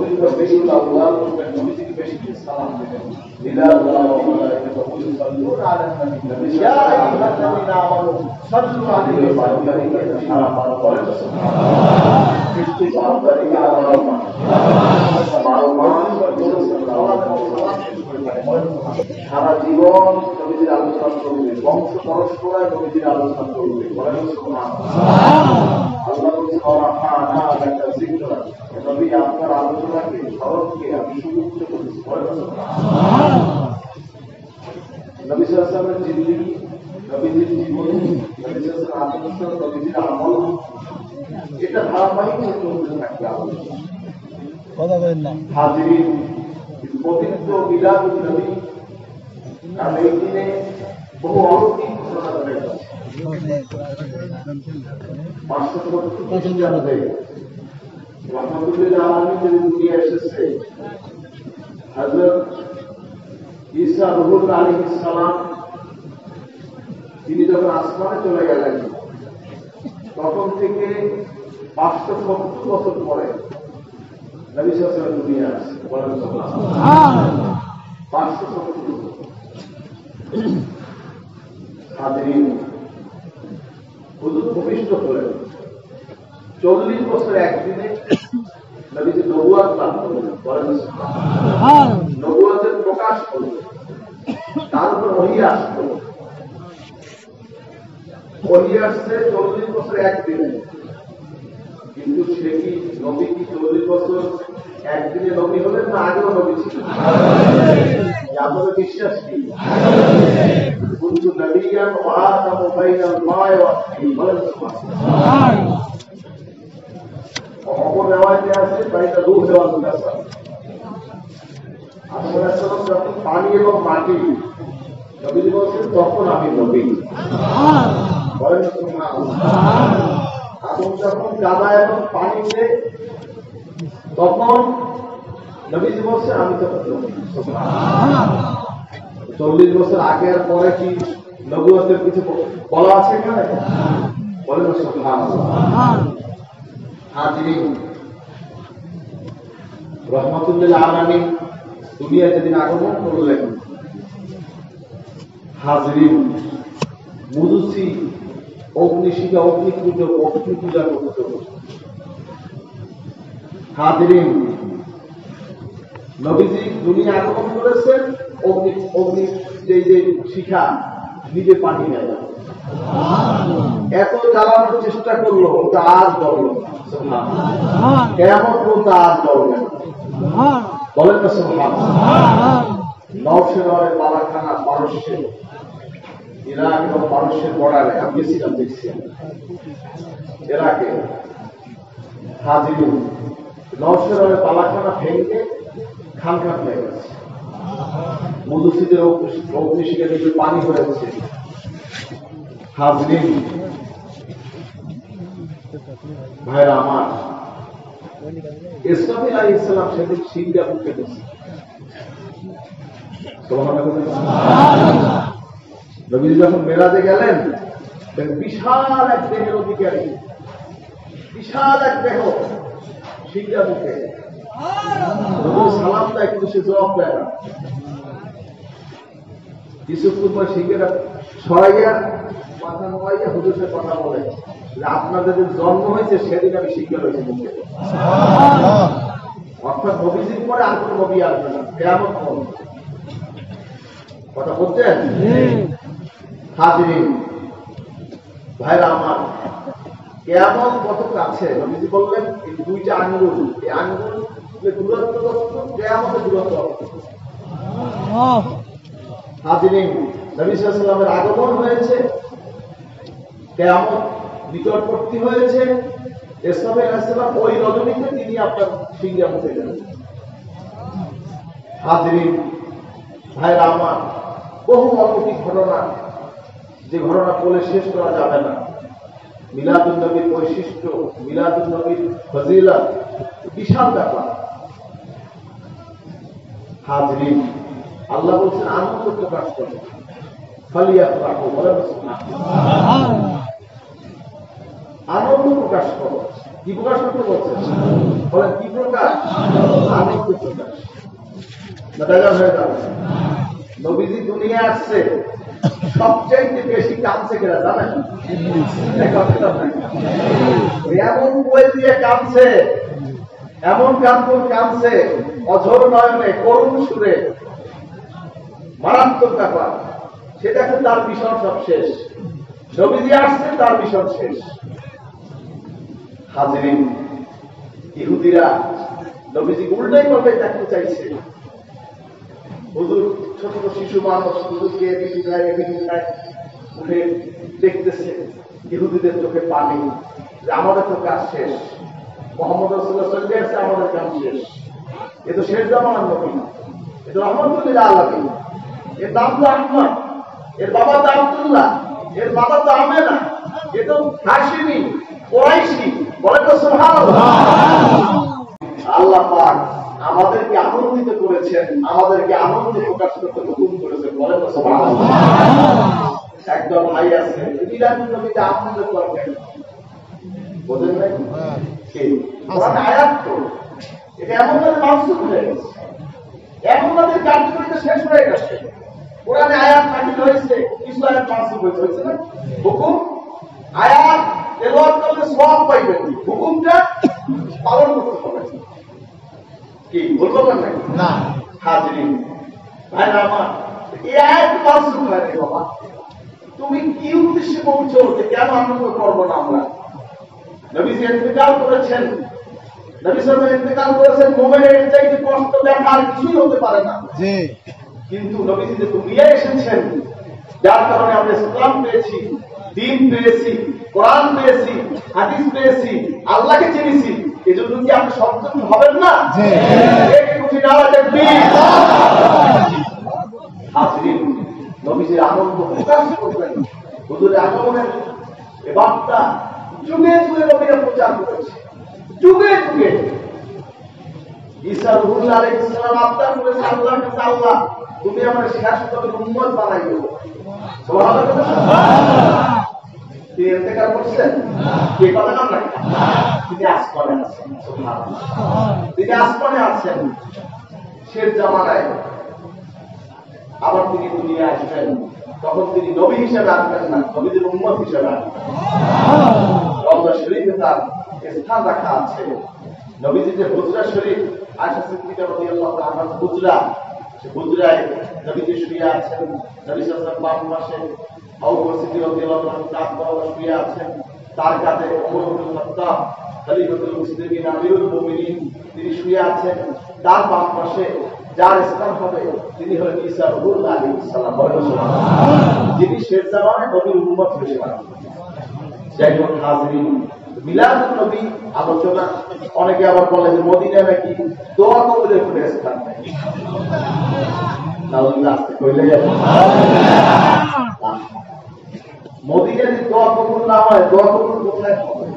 পবিত্র বেশির আল্লাহ করবেন, নবীজিকে বেশি সালাম দেবেন। লিল্লাহি ওয়া মালাইকাতুহু ইউসাল্লুনা আলান নবী ইয়া আইয়ুহাল্লাযীনা আমানু সাল্লু আলাইহি ওয়া সাল্লিমু তাসলিমা। বলেন সুবহানাল্লাহ। কৃষ্টি বান্দাকে আল্লাহ সারা জীবন নবীজির আলোচনা করবে, বংশ পরস্পরায় নবীজির আলোচনা করবে। বলেন সুবহানাল্লাহ। আল্লাহ বলছেন ওয়ারাফা'না লাকা যিকরাক, নবী আপনার আলোচনাকে, স্মরণকে আমি সুউচ্চ করেছি। বলেন সুবহানাল্লাহ। নবী সাল্লাল্লাহু আলাইহি ওয়াসাল্লামের জিন্দেগি, নবীজির জীবনী, নবী সাল্লাল্লাহু আলাইহি ওয়াসাল্লাম নবীজির আমল, এটা ধারাবাহিক চলতে থাকবে আলোচনা। কথা বলেন না হাজিরিন, পবিত্র মিলাদুন নবী, কারণ এই দিনে বহু অলৌকিক ঘটনা ঘটে গেছে। 570 খ্রিস্টাব্দে রহমতুল্লাহ আলামিন দুনিয়া এসেছে। হযরত ঈসা রুহুল আলাইহিস সালাম তিনি যখন আসমানে চলে গেলেন, তখন থেকে 570 বছর পরে নবী সাল্লাল্লাহু আলাইহি ওয়াসাল্লাম দুনিয়া আসছে। বলেন সুবহানাল্লাহ। 570 হাজিরিন, হুজুর ভূমিষ্ঠ হলেন। 40 বছর একদিনে নবীজি নবুয়ত লাভ করলেন। বলেন সুবহানাল্লাহ। নবুয়তের প্রকাশ হল, তার উপর ওহী আসলো। ওহী আসছে 40 বছর একদিনে, কিন্তু সে কি নবী কি 40 বছর একদিনে নবী হলেন না আগেও নবী ছিলেন? আপনাদের বিশ্বাস কি? কুনতু নবিয়্যান ওয়া আতামু বাইনাল মা'i ওয়াত তিন। বলেন সুবহানাল্লাহ। অপর রিওয়ায়াতে আছে বাইনা রূহ ওয়াল জাসাদ। আদম আলাইহিস সালাম যখন পানি এবং মাটি, নবীজি বলেন তখন আমি নবী। সুবহানাল্লাহ। বলেন সুবহানাল্লাহ। আদম যখন কাদা এবং পানিতে, তখন নবীজি বলছেন আমি তখন নবী। সুবহানাল্লাহ। 40 বছর আগে আর পরে কি নবুয়তের কিছু বলা আছে এখানে? বলেন সুবহানাল্লাহ। হাজিরিন, রহমাতুল্লিল আলামিন দুনিয়া যেদিন আগমন করলেন, হাজিরিন মুজুসি অগ্নিশিখা, অগ্নিপূজক, অগ্নি পূজা করতে হতো। হাজিরিন, নবীজি দুনিয়া আগমন করেছেন, অগ্নি যে শিখা নিজে পানি নেয় না, এত জ্বালানোর চেষ্টা করলো, তা আর জ্বলল না। কেমন পর্যন্ত আর জ্বলবে না। বলেন না সুবহানাল্লাহ। নওশের বালাখানা, পারস্যে, ইরাক এবং পারস্যের বর্ডারে আমি গেছিলাম, দেখছি ইরাকে। হাজিরুন, নওশের বালাখানা ভেঙে খান খান হয়ে গেছে। মধুসিদের অগ্নিশিখা থেকে পানি হয়েছে। হাজিরিন ভাইরা আমার, ইসরাফিল আলাইহিস সালাম সেদিন সিংহা মুখে দিয়েছে। নবীজি যখন মেরাজে গেলেন, বিশাল এক দেহের অধিকারী, বিশাল এক দেহ, সিংহা মুখে। সালাম দেয় কিন্তু সে জবাব দেয় না। কিছুক্ষণ পর সিংহেরা সরাইয়া মাথা নোয়াইয়া হুজুরের কথা বলে, আপনাদের জন্ম হয়েছে সেদিন আমি শিক্ষা হয়েছে মুখে। অর্থাৎ নবীজির পরে আর কোন নবী আসবে না, কিয়ামত পর্যন্ত। কথা বলছেন? হাজিরিন ভাইরা আমার, কিয়ামত কত কাছে। নবীজি বললেন এই দুইটা আঙ্গুল, এই আঙ্গুল দূরত্ব কত, কিয়ামতের দূরত্ব। হাজিরিন, নবী সাল্লাল্লাহু আলাইহি ওয়াসাল্লামের আগমন হয়েছে, কিয়ামত নিকটবর্তী হয়েছে। ইসরাফিল আলাইহিস সালাম ওই রজনীতে তিনি আপনার সিংহা মুখে গেলেন। হাজিরিন ভাইরা আমার, বহু অলৌকিক ঘটনা, যে ঘটনা বলে শেষ করা যাবে না। মিলাদুন নবীর বৈশিষ্ট্য, মিলাদুন নবীর ফজিলত বিশাল ব্যাপার। হাজিরিন, আল্লাহ বলছেন আনন্দ প্রকাশ করো, ফালিয়াফরাহু। বলেন সুবহানাল্লাহ। আনন্দ প্রকাশ করো। কি প্রকাশ করতে বলছেন? বলেন কি প্রকাশ? আনন্দ প্রকাশ হয়ে যাবে। নবীজি দুনিয়া আসছে, সবচাইতে বেশি কাঁদছে কেনা জানেন? এমন বই দিয়ে কাঁদছে, এমন কাঁদছে অঝোর নয়নে করুণ সুরে, মারাত্মক ব্যাপার। সেটা তার মিশন সব শেষ। নবীজি আসছে, তার মিশন শেষ। হাজিরিন, ইহুদিরা নবীজি উল্টাই ভাবে দেখতে চাইছে। হুজুর ছোট ছোট শিশু মানুষ হুজুরকে উঠে দেখতেছে। ইহুদিদের চোখে পানি, যে আমাদের তো কাজ শেষ, মোহাম্মদ রাসূলুল্লাহ চলে আসছে, আমাদের কাজ শেষ। এ তো শেষ জামানার নবী, এ তো রহমতুল্লিল আলামিন। এর নাম তো আহমদ, এর বাবা তো আব্দুল্লাহ, এর মাতা তো আমেনা, এ তো হাশিমি কুরাইশি। বলে তো সুবহানাল্লাহ। আল্লাহ পাক আমাদেরকে আনন্দিত করেছেন, আমাদেরকে আনন্দ প্রকাশ করতে হুকুম করেছেন। বলে তো সুবহানাল্লাহ। একদম ভাই আছে মিলাদুন নবীতে আনন্দ করবেন, বোঝেন নাই? কোরআন আয়াত তো এটা এমন ভাবে মানসুখ হয়ে গেছে, এমন ভাবে কার্যকরিতা শেষ হয়ে গেছে। কোরআনে আয়াত নাজিল হয়েছে, কিছু আয়াত মানসুখ হয়েছে না? হুকুম আয়াত তেলাওয়াত করলে সওয়াব পাইবেন, হুকুমটা পালন করতে হবে। কি বলবো না? হাজিরিন ভাইরা আমার, এই আয়াত মানসুখ হয় না বাবা। তুমি কি উদ্দেশ্যে বলছো যে কেন আনন্দ করবো না আমরা? নবীজি ইন্তেকাল করেছেন, নবী সাল্লাল্লাহু আলাইহি ওয়াসাল্লাম ইন্তেকাল করেছেন, মুমিনের চাইতে কষ্ট ব্যথা আর কিছুই হতে পারে না। জি, কিন্তু নবীজি যে দুনিয়ায় এসেছেন, যার কারণে আমরা ইসলাম পেয়েছি, দ্বীন পেয়েছি, কোরআন পেয়েছি, হাদিস পেয়েছি, আল্লাহকে চিনেছি, এজন্য কি আপনি সচেতন হবেন না? জি, এক কোটি নারা তাকবীর। হাজিরিন, নবীজির আনন্দ প্রকাশ করবেন। হুজুরের আগমনের এই বার্তা যুগে যুগে নবীরা প্রচার করেছে, যুগে যুগে। ঈসা রূহুল আলাইহিস সালাম আবদার করেছে আল্লাহর কাছে, আল্লাহ তুমি আমার শেষ নবীর উম্মত বানাই দাও। সুবহানাল্লাহ। তিনি ইন্তেকাল করছেন, কে কথা না নাই? তিনি আসমানে আছেন। সুবহানাল্লাহ। তিনি আসমানে আছেন। শেষ জামানায় আবার তিনি দুনিয়ায় আসবেন, তখন তিনি নবী হিসেবে আসবেন না, নবীদের উম্মত হিসেবে আসবেন। রওজা শরীফে তার স্থান রাখা আছে। নবীজির যে হুজরা শরীফ, আয়েশা সিদ্দিকা রাদিয়াল্লাহু আনহা হুজরা, সে হুজরায় নবীজি শুয়ে আছেন। নবী সাল্লাল্লাহু আলাইহি ওয়াসাল্লাম বাম পাশে, আবু বকর সিদ্দিক রাদিয়াল্লাহু আনহু ডান পাশে শুয়ে আছেন। তার কাছে ওমর ইবনে খাত্তাব খলিফাতুল মুসলিমিন আমিরুল মুমিনিন তিনি শুয়ে আছেন। তার বাম পাশে যার স্থান হবে তিনি হলেন ঈসা রূহুল আলাইহিস সালাম, যিনি শেষ জামানায় নবীর উম্মত হিসেবে আসবেন। যাই হোক হাজিরিন, মিলাদুন নবী আলোচনা, অনেকে আবার বলে যে মদিনায় নাকি দোয়া কবুলের কোনো স্থান নেই। মদিনায় যদি দোয়া কবুল না হয়, দোয়া কবুল কোথায় হবে?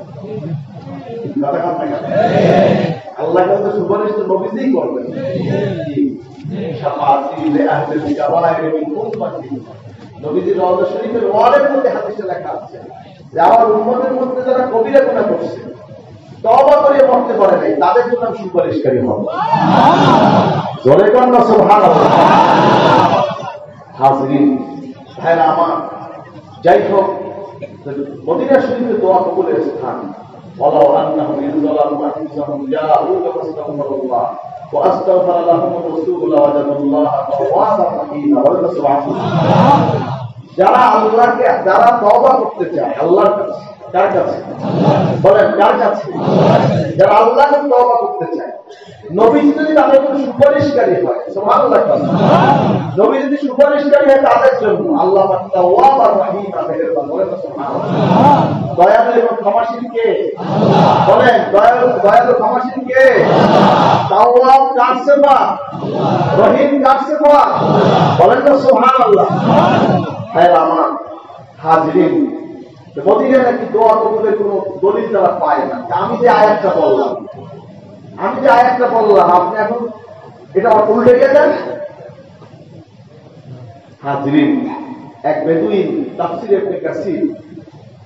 আল্লাহ কাছে সুপারিশ তো নবীই করবেন। নবীজির রওজা শরীফের ওয়ালের মধ্যে হাদিসে লেখা আছে যে আমার উম্মতের মধ্যে যারা কবিরা গুনাহ করছে, তওবা করে মরতে পারে নাই, তাদের জন্য আমি সুপারিশকারী হব। জোরে কোন না সুবহানাল্লাহ। হাজিরিন ভাইরা আমার, যাই হোক মদিনা শরীফে দোয়া কবুলের স্থান। ওয়ালাউ আন্নাহুম ইযলামু আনফুসাহুম জাউকা ফাস্তাগফিরুল্লাহ ওয়া আস্তাগফারা লাহুমুর রাসূল লাওয়াজাদুল্লাহা তাওয়াবার রাহিমা। ওয়া সুবহানাল্লাহ। যারা আল্লাহকে, যারা তওবা করতে চায় আল্লাহর কাছে, কার কাছে বলেন? কার কাছে? যারা আল্লাহকে তওবা করতে চায়, নবী যদি তাদের জন্য সুপারিশকারী হয়, সুবহানাল্লাহ, নবী যদি সুপারিশকারী হয় তাদের জন্য, আল্লাহ পাক তাওয়াবার রহিম মেহেরবান। বলেন সুবহানাল্লাহ। দয়ালু এবং ক্ষমাশীল কে? বলেন দয়ালু ক্ষমাশীল কে? তাওয়াব কার সিফা? রহিম কার সিফা? বলেন তো সুবহানাল্লাহ। হ্যাঁ আমার হাজিরিন, মদিনায় নাকি দোয়া কবুলের কোন দলিল তারা পায় না। আমি যে আয়াতটা বললাম, আপনি এখন এটা উল্টে গেছেন। হাজিরিন, এক বেদুইন তাফসীর ইবনে কাসির,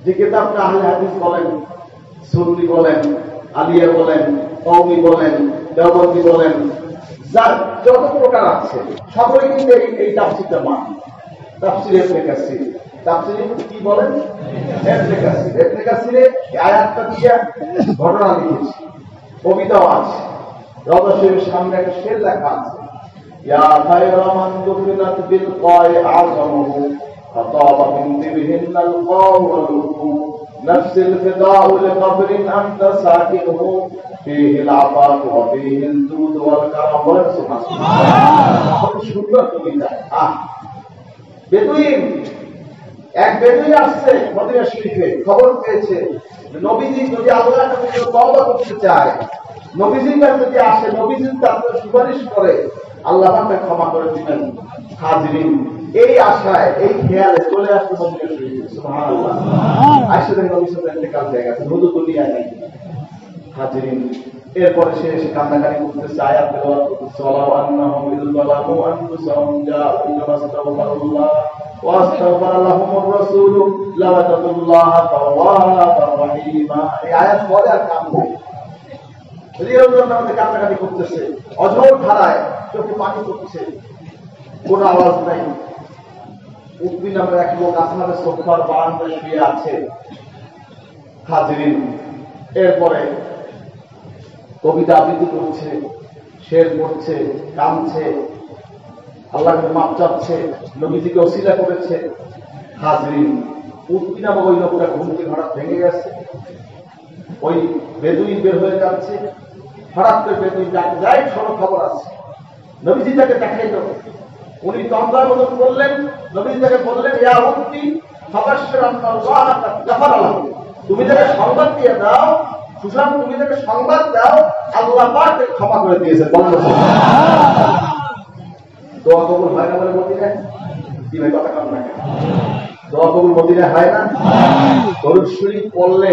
যে কিতাবটা আহলে হাদিস বলেন, সুন্নি বলেন, আলিয়া বলেন, কওমি বলেন, দেওবন্দি বলেন, যার যত প্রকার আছে সকলে কিন্তু এই তাফসীরটা মানে। তাফসীর ইবনে কাসির, তাফসীর কি বলেন? ইবনে কাসির। ইবনে কাসিরে আয়াতটা দিয়ে ঘটনা লিখেছে, কবিতাও আছে। রওজা শরীফের সামনে একটা শের লেখা আছে, ইয়া খায়রা মান দুফিনাত বিল কায় আযমহু ফাতাবা বিন বিহিনাল কাওলু নাফসিল ফিদাউ লিকবরিন আনতা সাকিনুহু ফীহিল আফাক ওয়া ফীহিল জুদ ওয়াল কারাম। বলেন সুবহানাল্লাহ। কত সুন্দর কবিতা। বেদুইন, এক বেদুইন আসছে মদিনা শরীফে, খবর পেয়েছে নবীজি যদি আল্লাহর কাছে তওবা করতে চায়, নবীজির কাছে যদি আসে, নবীজি তাকে সুপারিশ করে, আল্লাহ তাকে ক্ষমা করে দিবেন। হাজিরিন, এই আশায় এই খেয়ালে চলে আসছে মদিনা শরীফে। সুবহানাল্লাহ। আয়েশা রাদিয়াল্লাহু আনহা নবী সাল্লাল্লাহু আলাইহি ওয়াসাল্লাম হয়ে গেছে, হুজুর দুনিয়ায় নাই। হাজিরিন, এরপরে সে কান্নাকাটি করতেছে, আয়াত তেলাওয়াত করতেছে, ওয়ালাউ আন্নাহুম ইয যালামু আনফুসাহুম জাআ'ু ফাস্তাগফিরুল্লাহ ওয়া আস্তাগফারা লাহুমুর রাসূল লাওয়াজাদুল্লাহ তাওয়াবার রহিমা। এই আয়াত পরে আর কাম নেই। কান্নাকাটি করতেছে, অঝোর ধারায় চোখে পানি করছে, কোন আওয়াজ নাই। উদ্দিন নামের এক লোক আসমানের সোফার বারান্দায় শুয়ে আছে। হাজিরিন, এরপরে কবিতা আবৃত্তি করছে, শের পড়ছে, কাঁদছে, আল্লাহকে মাপ চাচ্ছে, নবীজিকে ওসিলা করেছে। হাজিরিন, উদ্দিন নামক ওই লোকটা ঘুম থেকে হঠাৎ ভেঙে গেছে। ওই বেদুইন বের হয়ে যাচ্ছে, হঠাৎ করে বেদুইন ডাকে, যাই সড়ক খবর আছে। নবীজি তাকে দেখাইল, উনি তন্দ্রার মতন করলেন। নবীজি তাকে বললেন, ইয়া উদ্দিন ফাবাশশির আন্নাল্লাহ কাদ গাফারা লাহু, তুমি তাকে সংবাদ দিয়ে দাও, সুশান, তুমি তাকে সংবাদ দাও, আল্লাহ পাক তাকে ক্ষমা করে দিয়েছে। বলেন সুবহানাল্লাহ। দোয়া কবুল হয় না বলে মদিনায়? কি ভাই কথা কাম না? দোয়া কবুল মদিনায় হয় না? দরুদ শরীফ পড়লে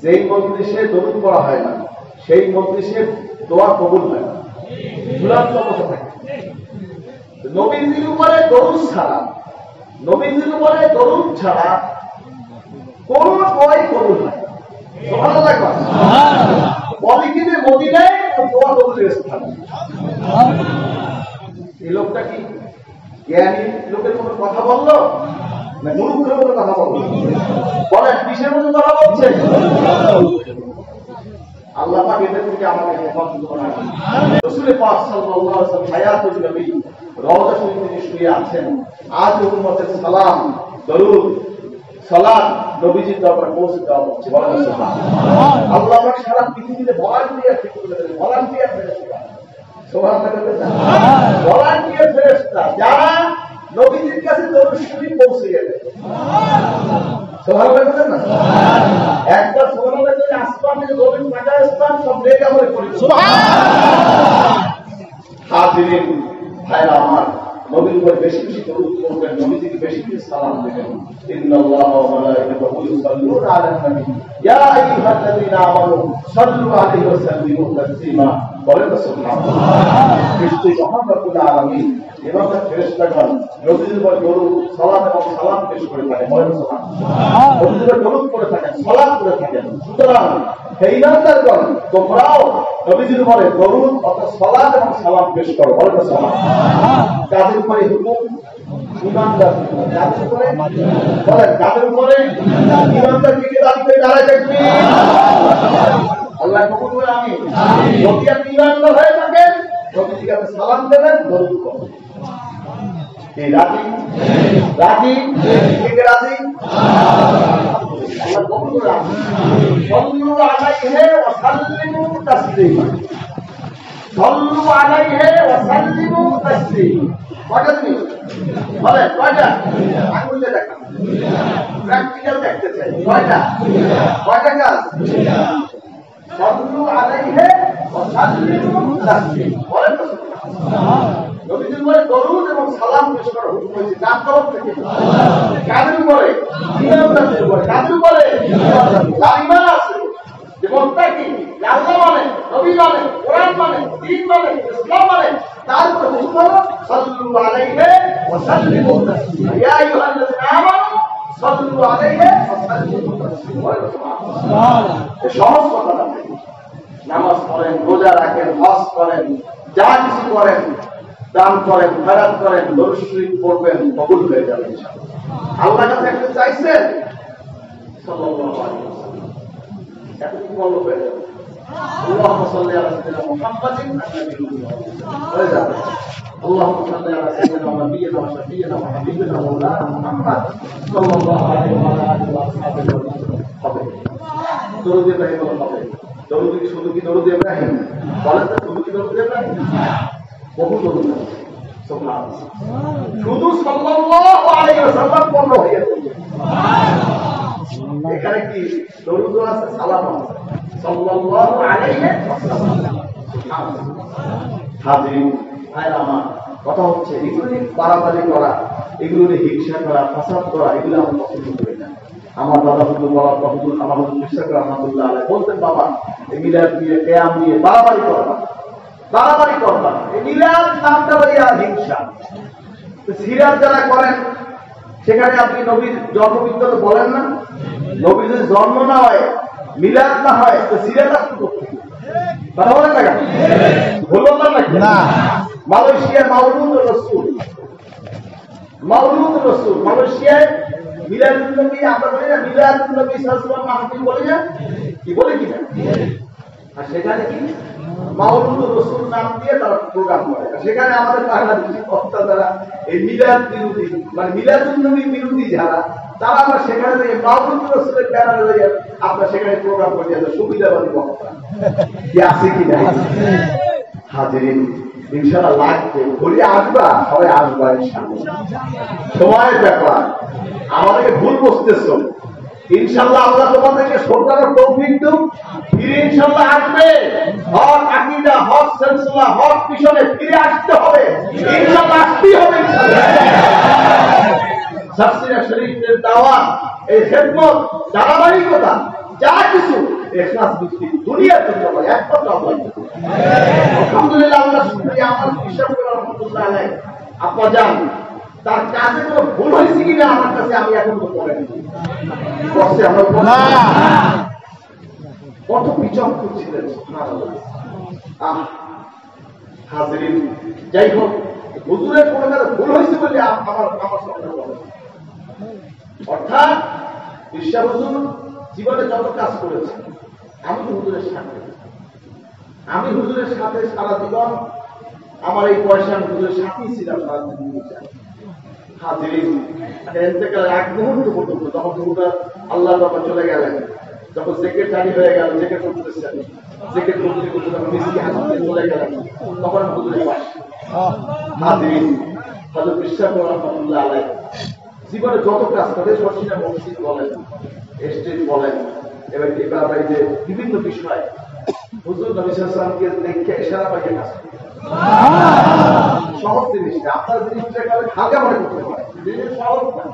যেই মজলিসে দরুদ পড়া হয় না, সেই মজলিসে দোয়া কবুল হয় না, চূড়ান্ত অবস্থা থাকে। নবীজির উপরে দরুদ ছাড়া, নবীজির উপরে দরুদ ছাড়া কোন দোয়াই কবুল হয়। সুবহানাল্লাহ। বলি কিন্তু মদিনায় দোয়া কবুলের স্থান। এই লোকটা কি জ্ঞানী লোকের মতো কথা বললো না মূর্খের মতো কথা বললো? বলেন কিসের মতো কথা বলছে? আল্লাহ পাক এদের থেকে আমাকে হেফাজত করেন। রাসূল পাক সাল্লাল্লাহু আলাইহি ওয়াসাল্লাম হায়াতুল নবী রওজা শরীফে তিনি শুয়ে আছেন। আজ উম্মতের সালাম, দরুদ, সালাত নবীজির দরবারে পৌঁছে দেওয়া হচ্ছে। বলেন সুবহানাল্লাহ। আল্লাহ পাক সারা পৃথিবীতে ভলান্টিয়ার ঠিক করে দেন, ভলান্টিয়ার ফেরেশতা। সুবহানাল্লাহ। ভলান্টিয়ার ফেরেশতা যারা নবীজির কাছে দরুদ শরীফ পৌঁছে গেছে। সুবহানাল্লাহ না? একবার সুবহানাল্লাহ বলে আসমান থেকে দরুদ পাঠায়, আসমান সব নেক আমলে পরিপূর্ণ। সুবহানাল্লাহ। হাজিরিন ভাইরা আমার, নবীর উপর বেশি বেশি দরুদ পড়বেন, নবীজিকে বেশি বেশি সালাম দেবেন। ইন্নাল্লাহা ওয়া মালাইকাতাহু ইউসাল্লুনা আলান নবী ইয়া আইয়ুহাল্লাযীনা আমানু সাল্লু আলাইহি ওয়া সাল্লিমু তাসলিমা। বলেন সুবহানাল্লাহ। নিশ্চয়ই মহান রব্বুল আলামিন এবং তার ফেরেশতাগণ নবীর উপর দরুদ, সালাত এবং সালাম পেশ করে থাকেন। বলেন সুবহানাল্লাহ। নবীর উপর দরুদ পড়ে থাকেন, সালাত করে থাকেন। সুতরাং হে ঈমানদারগণ, তোমরাও নবীজির উপরে দরুদ অথবা সালাত এবং সালাম পেশ করো। বলেন সুবহানাল্লাহ। কাদের উপরে হুকুম? ঈমানদার। কাদের উপরে? বলেন কাদের উপরে? ঈমানদার দিকে দাঁড়িয়ে দাঁড়ায় থাকবি। আল্লাহ কবুল করে। আমিন। যদি আপনি ঈমানদার হয়ে থাকেন, নবীজিকে আপনি সালাম দেবেন, দরুদ করবেন। এই রাজি? রাজি? কে রাজি? আল্লাহ কবুল করে। আমিন। সাল্লু আলাইহি ওয়া সাল্লিমু তাসলিমা। সাল্লু আলাইহি ওয়া সাল্লিমু তাসলিমা। কয়টা জিনিস? বলেন কয়টা? আঙুলে দেখা, প্র্যাকটিক্যাল দেখতে চাই। কয়টা? কয়টা কাজ? সাল্লু আলাইহি ওয়া সাল্লিমু তাসলিমা। বলেন তো নবীজির উপরে দরুদ এবং সালাম পেশ করা হুকুম হয়েছে কার তরফ থেকে? কাদের উপরে? ঈমানদারদের উপরে। কাদের উপরে? যার ঈমান আছে, যে মুত্তাকি, আল্লাহ মানে, নবী মানে, কোরআন মানে, দ্বীন মানে, ইসলাম মানে, তার উপরে হুকুম হলো সাল্লু আলাইহি ওয়া সাল্লিমু তাসলিমা। ইয়া আইয়ুহাল্লাযীনা আমানু সাল্লু আলাইহি ওয়া সাল্লিমু তাসলিমা। সুবহানাল্লাহ। এই সহজ কথা না, নামাজ পড়েন, রোজা রাখেন, হজ করেন, যা কিছু করেন, দান করেন, খয়রাত করেন, দরুদ শরীফ পড়বেন, কবুল হয়ে যাবে ইনশাআল্লাহ। আল্লাহর কাছে একটু চাইছেন সাল্লাল্লাহু আলাইহি ওয়াসাল্লাম, এত কি বলবো হয়ে যাবে। আল্লাহুম্মা সাল্লি আলা সাইয়্যিদিনা মুহাম্মাদিন হয়ে যাবে। আল্লাহুম্মা সাল্লি আলা সাইয়্যিদিনা নাবিয়্যিনা ওয়া শাফিয়্যিনা ওয়া হাবিবিনা মাওলানা মুহাম্মদ সাল্লাল্লাহু আলাইহি ওয়া আলিহি ওয়া সাহবিহি হবে। দরুদ ইব্রাহিম হবে। দরুদ কি শুধু কি দরুদ ইব্রাহিম? বলেন তো শুধু কি দরুদ ইব্রাহিম? বহু দরুদ আছে। সুবহানাল্লাহ। শুধু সাল্লাল্লাহু আলাইহি ওয়াসাল্লাম পূর্ণ হয়ে যাবে। সুবহানাল্লাহ। এখানে কি দরুদ আছে, সালাম আছে। সাল্লাল্লাহু আলাইহি ওয়াসাল্লাম। সুবহানাল্লাহ। হাজির ভাইরা আমার, কথা হচ্ছে এগুলো নিয়ে বাড়াবাড়ি করা, এগুলো নিয়ে হিংসা করা, ফাসাদ করা, এগুলো আমি পছন্দ করি না। আমার দাদা হুজুর বাবা হুজুর আমার হুজুর বিশ্বাস করে রহমাতুল্লাহ আলাইহি বলতেন, বাবা এই মিলাদ নিয়ে কিয়াম নিয়ে বাড়াবাড়ি করবা, বাড়াবাড়ি করবা। এই মিলাদ নামটা লইয়া হিংসা। সিরাত যারা করেন সেখানে আপনি নবীর জন্মবৃত্তান্ত বলেন না? নবীর যদি জন্ম না হয়, মিলাদ না হয়, তো সিরাত আপনি করতে কথা বলেন না কেন? বললাম না মালয়েশিয়ার মাওলুদ রাসূল, মাওলুদ রাসূল মালয়েশিয়ায় মিলাদুন নবী আমরা বলি না, মিলাদুন নবী সাল্লাল্লাহু আলাইহি ওয়াসাল্লাম মাহফিল বলি না, কি বলে কিনা? আর সেখানে কি মাওলুদ রাসূল নাম দিয়ে তারা প্রোগ্রাম করে। সেখানে আমাদের বাংলাদেশি বক্তা যারা এই মিলাদ বিরোধী, মানে মিলাদুন নবী বিরোধী যারা, তারা আবার সেখানে থেকে মাওলুদ রাসূলের ব্যানারে লইয়া আপনারা সেখানে প্রোগ্রাম করে দিয়ে সুবিধাবাদী বক্তা কি আছে কি না? হাজিরিন ইনশাআল্লাহ লাগবে, ঘুরে আসবা, সবাই আসবা ইনশাআল্লাহ। সময়ের ব্যাপার, আমাদেরকে ভুল বুঝতেছো। ইনশাআল্লাহ আল্লাহ তোমাদেরকে সরকারের তৌফিক দেন, ফিরে ইনশাআল্লাহ আসবে। হক আকীদা, হক সিলসিলা, হক পিছনে ফিরে আসতে হবে ইনশাআল্লাহ, আসতেই হবে ইনশাআল্লাহ। সাফসিরা শরীফের দাওয়াত, এই খেদমত, ধারাবাহিকতা, যা কিছু ইখলাস ভিত্তিক, দুনিয়ার জন্য নয়, একমাত্র আল্লাহর জন্য। আলহামদুলিল্লাহ, আল্লাহ শুকরিয়া। আমার বিশ্বাস করে রহমাতুল্লাহ আলাইহি আপা জান তার কাজে কোনো ভুল হয়েছে কিনা আমার কাছে আমি এখন তো বলেন করছে, আমরা না কত বিচক্ষণ ছিলেন সুবহানাল্লাহ। হাজিরিন, যাই হোক, হুজুরের কোনো কাজে ভুল হয়েছে বলে আমার সামনে বলেন। অর্থাৎ বিশ্বাস হুজুর জীবনে যত কাজ করেছে, আমি হুজুরের সাথে, আমি হুজুরের সাথে সারা জীবন, আমার এই পয়সা আমি হুজুরের সাথেই ছিলাম সারা জীবন। হাজিরিন, ইন্তেকাল এক মুহূর্ত পর্যন্ত, যখন হুজুর আল্লাহর দরবারে চলে গেলেন, যখন জিকির জারি হয়ে গেল, জিকির করতেছেন, জিকির করতে করতে যখন মিষ্টি হাসতে চলে গেলেন, তখন হুজুরের পাশে। হাজিরিন, হযরত বিশ্বাস রহমাতুল্লাহ আলাইহি জীবনে যত কাজ করে, সরসিনা মসজিদ বলেন, স্টেজ বলেন, এবার এবার যে বিভিন্ন বিষয় হুজুর নবী সাল্লাল্লাহু আলাইহি ওয়াসাল্লামকে দেখে ইশারা পাইয়ে কাজ করে। সহজ জিনিস, আপনার জিনিসটা হালকা মনে করতে পারে, জিনিস সহজ না।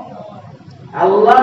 আল্লাহ